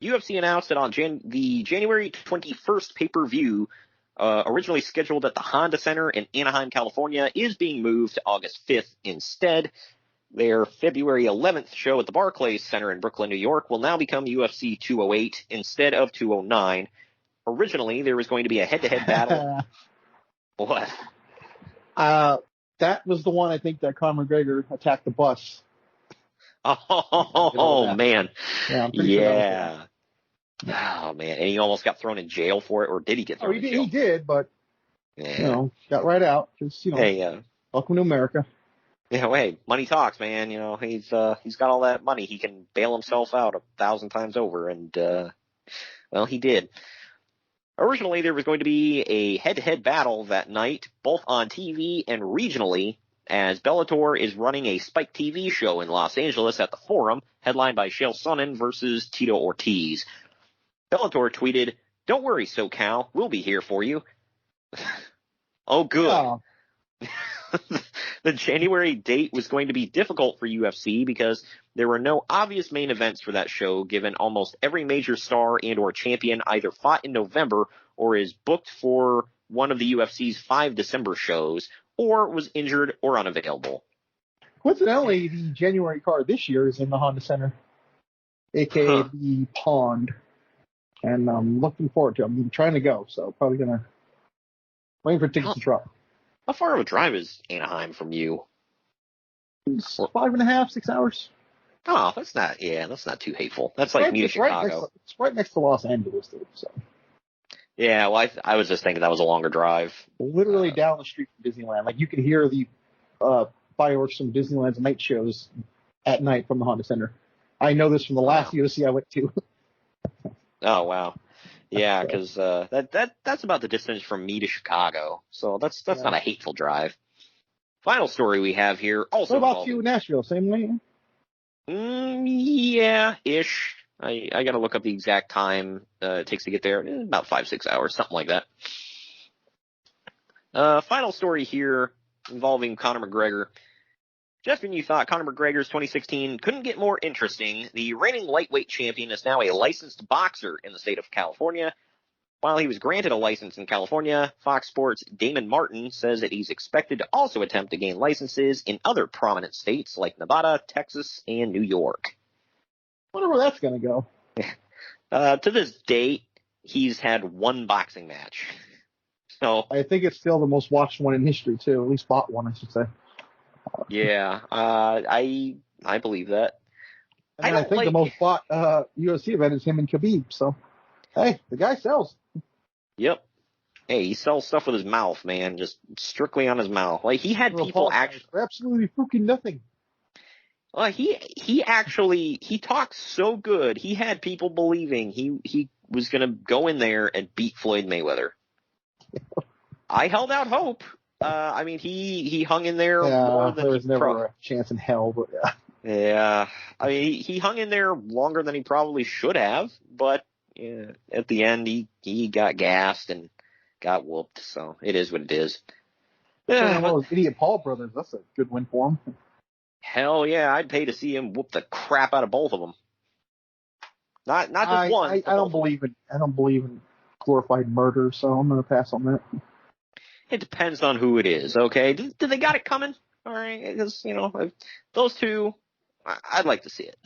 UFC announced that on the January 21st pay-per-view, originally scheduled at the Honda Center in Anaheim, California, is being moved to August 5th instead. Their February 11th show at the Barclays Center in Brooklyn, New York, will now become UFC 208 instead of 209. Originally, there was going to be a head-to-head battle. What? That was the one I think that Conor McGregor attacked the bus. Oh man. Yeah. I'm pretty sure that was Oh man, and he almost got thrown in jail for it, or did he get thrown in jail? He did, but got right out. Just hey, welcome to America. Yeah, hey, money talks, man. He's got all that money. He can bail himself out 1,000 times over, and well, he did. Originally, there was going to be a head-to-head battle that night, both on TV and regionally, as Bellator is running a Spike TV show in Los Angeles at the Forum, headlined by Chael Sonnen versus Tito Ortiz. Bellator tweeted, "Don't worry, SoCal, we'll be here for you." Oh, good. Yeah. The January date was going to be difficult for UFC because there were no obvious main events for that show, given almost every major star and or champion either fought in November or is booked for one of the UFC's 5 December shows or was injured or unavailable. Coincidentally, the January card this year is in the Honda Center, a.k.a. the Pond. And I'm looking forward to it. I'm trying to go, so probably waiting for tickets to drop. How far of a drive is Anaheim from you? It's 5.5, 6 hours. Oh, that's not too hateful. That's like me to Chicago. It's right next to Los Angeles, dude. So. Yeah, well, I was just thinking that was a longer drive. Literally down the street from Disneyland. Like, you can hear the fireworks from Disneyland's night shows at night from the Honda Center. I know this from the last UFC I went to. Oh, wow. Yeah, because that's about the distance from me to Chicago. So that's not a hateful drive. Final story we have here. Also, what about you in Nashville? Same way? Yeah-ish. I got to look up the exact time it takes to get there. About 5-6 hours, something like that. Final story here involving Conor McGregor. Just when you thought Conor McGregor's 2016 couldn't get more interesting, the reigning lightweight champion is now a licensed boxer in the state of California. While he was granted a license in California, Fox Sports' Damon Martin says that he's expected to also attempt to gain licenses in other prominent states like Nevada, Texas, and New York. I wonder where that's going to go. To this date, he's had one boxing match. So I think it's still the most watched one in history, too. At least bought one, I should say. Yeah, I believe that. And I think the most bought UFC event is him and Khabib. So, hey, the guy sells. Yep. Hey, he sells stuff with his mouth, man. Just strictly on his mouth. Like, he had people actually for absolutely freaking nothing. Well, he talks so good. He had people believing he was gonna go in there and beat Floyd Mayweather. I held out hope. I mean, he hung in there more than there was never a chance in hell, but yeah. Yeah, I mean, he hung in there longer than he probably should have, but yeah, at the end, he got gassed and got whooped, so it is what it is. Yeah, well, those idiot Paul brothers, that's a good win for him. Hell yeah, I'd pay to see him whoop the crap out of both of them. Not just one. I don't believe in glorified murder, so I'm going to pass on that. It depends on who it is, okay? Do they got it coming? All right, because, those two, I'd like to see it.